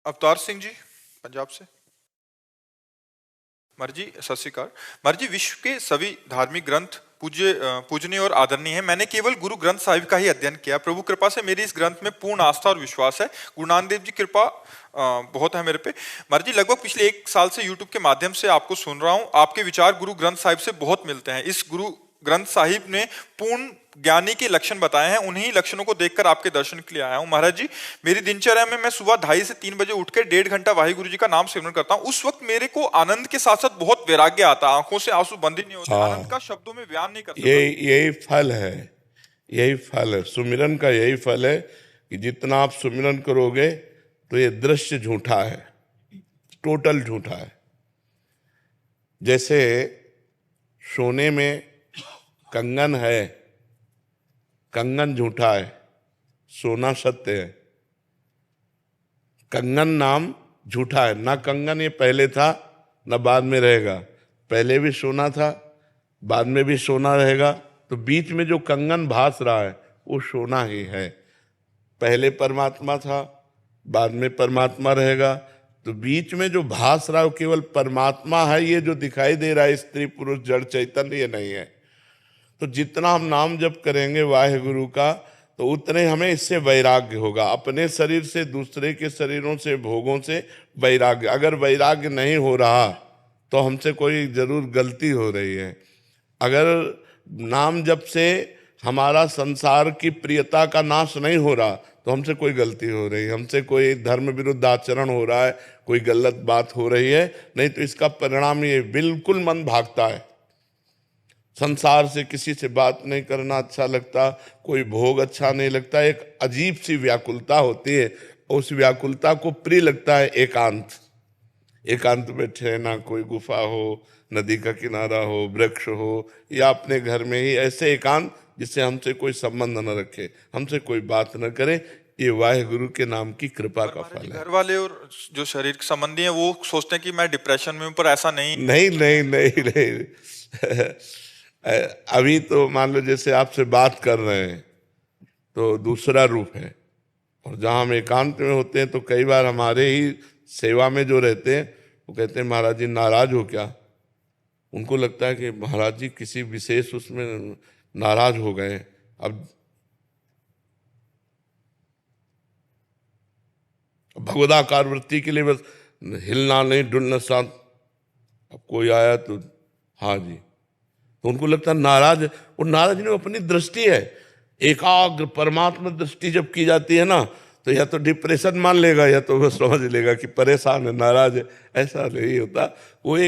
अवतार सिंह जी, पंजाब से। मर जी, सत श्री अकाल। मर जी, विश्व के सभी धार्मिक ग्रंथ पूजनीय और आदरणीय हैं। मैंने केवल गुरु ग्रंथ साहिब का ही अध्ययन किया। प्रभु कृपा से मेरी इस ग्रंथ में पूर्ण आस्था और विश्वास है। गुरु नानक देव जी कृपा बहुत है मेरे पे। मर जी, लगभग पिछले 1 साल से यूट्यूब के माध्यम से आपको सुन रहा हूँ। आपके विचार गुरु ग्रंथ साहिब से बहुत मिलते हैं। इस गुरु ग्रंथ साहिब ने पूर्ण ज्ञानी के लक्षण बताए हैं। उन्हीं लक्षणों को देखकर आपके दर्शन के लिए आया हूं। महाराज जी, मेरी दिनचर्या में मैं सुबह 2:30 से 3 बजे उठकर 1.5 घंटा वाहिगुरु जी का नाम सिमरन करता हूं। उस वक्त मेरे को आनंद के साथ साथ बहुत वैराग्य आता, आंखों से आंसू बंद ही नहीं होते। आनंद का हाँ, शब्दों में बयान नहीं कर सकता। यही फल है। यही फल है सुमिरन का। यही फल है कि जितना आप सुमिरन करोगे तो ये दृश्य झूठा है, टोटल झूठा है। जैसे सोने में कंगन है, कंगन झूठा है, सोना सत्य है। कंगन नाम झूठा है ना। कंगन ये पहले था ना बाद में रहेगा। पहले भी सोना था, बाद में भी सोना रहेगा। तो बीच में जो कंगन भास रहा है वो सोना ही है। पहले परमात्मा था, बाद में परमात्मा रहेगा। तो बीच में जो भास रहा है वो केवल परमात्मा है। ये जो दिखाई दे रहा है स्त्री पुरुष जड़ चैतन्य, ये नहीं है। तो जितना हम नाम जप करेंगे वाहेगुरु का, तो उतने हमें इससे वैराग्य होगा। अपने शरीर से, दूसरे के शरीरों से, भोगों से वैराग्य। अगर वैराग्य नहीं हो रहा तो हमसे कोई जरूर गलती हो रही है। अगर नाम जप से हमारा संसार की प्रियता का नाश नहीं हो रहा तो हमसे कोई गलती हो रही है, हमसे कोई धर्म विरुद्ध आचरण हो रहा है, कोई गलत बात हो रही है। नहीं तो इसका परिणाम ये बिल्कुल मन भागता है। संसार से किसी से बात नहीं करना अच्छा लगता, कोई भोग अच्छा नहीं लगता। एक अजीब सी व्याकुलता होती है। उस व्याकुलता को प्रिय लगता है एकांत। एकांत में ठहरना, कोई गुफा हो, नदी का किनारा हो, वृक्ष हो, या अपने घर में ही ऐसे एकांत जिससे हमसे कोई संबंध न रखे, हमसे कोई बात न करे। ये वाहेगुरु के नाम की कृपा का फल है। घर वाले और जो शरीर के संबंधी हैं वो सोचते हैं कि मैं डिप्रेशन में हूं, पर ऐसा नहीं। नहीं नहीं नहीं नहीं अभी तो मान लो जैसे आपसे बात कर रहे हैं तो दूसरा रूप है। और जहाँ हम एकांत में होते हैं तो कई बार हमारे ही सेवा में जो रहते हैं वो कहते हैं महाराज जी नाराज हो क्या। उनको लगता है कि महाराज जी किसी विशेष उसमें नाराज हो गए। अब भगवदाकार वृत्ति के लिए बस हिलना नहीं, डुलना साथ। अब कोई आया तो हाँ जी, तो उनको लगता है नाराज। और नाराज नहीं, अपनी दृष्टि है। एकाग्र परमात्मा दृष्टि जब की जाती है ना, तो या तो डिप्रेशन मान लेगा या तो वो समझ लेगा कि परेशान है, नाराज है। ऐसा नहीं होता। वो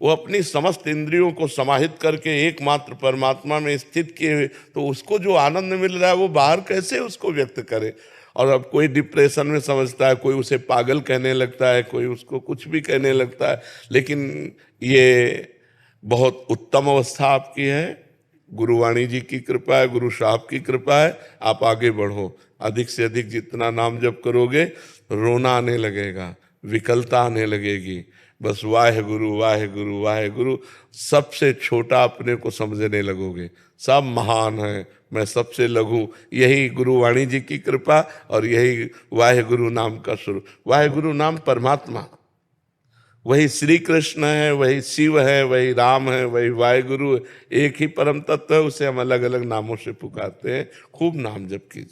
वो अपनी समस्त इंद्रियों को समाहित करके एकमात्र परमात्मा में स्थित किए हुए, तो उसको जो आनंद मिल रहा है वो बाहर कैसे उसको व्यक्त करे। और अब कोई डिप्रेशन में समझता है, कोई उसे पागल कहने लगता है, कोई उसको कुछ भी कहने लगता है। लेकिन ये बहुत उत्तम अवस्था आपकी है। गुरुवाणी जी की कृपा है, गुरु साहब की कृपा है। आप आगे बढ़ो, अधिक से अधिक जितना नाम जप करोगे रोना आने लगेगा, विकलता आने लगेगी। बस वाहे गुरु वाहे गुरु वाहे गुरु। सबसे छोटा अपने को समझने लगोगे, सब महान है, मैं सबसे लघु। यही गुरुवाणी जी की कृपा और यही वाहे गुरु नाम का स्वरूप। वाहे गुरु नाम परमात्मा, वही श्री कृष्ण है, वही शिव है, वही राम है, वही वाहेगुरु। एक ही परम तत्व है, उसे हम अलग अलग नामों से पुकारते हैं। खूब नाम जप कीजिए।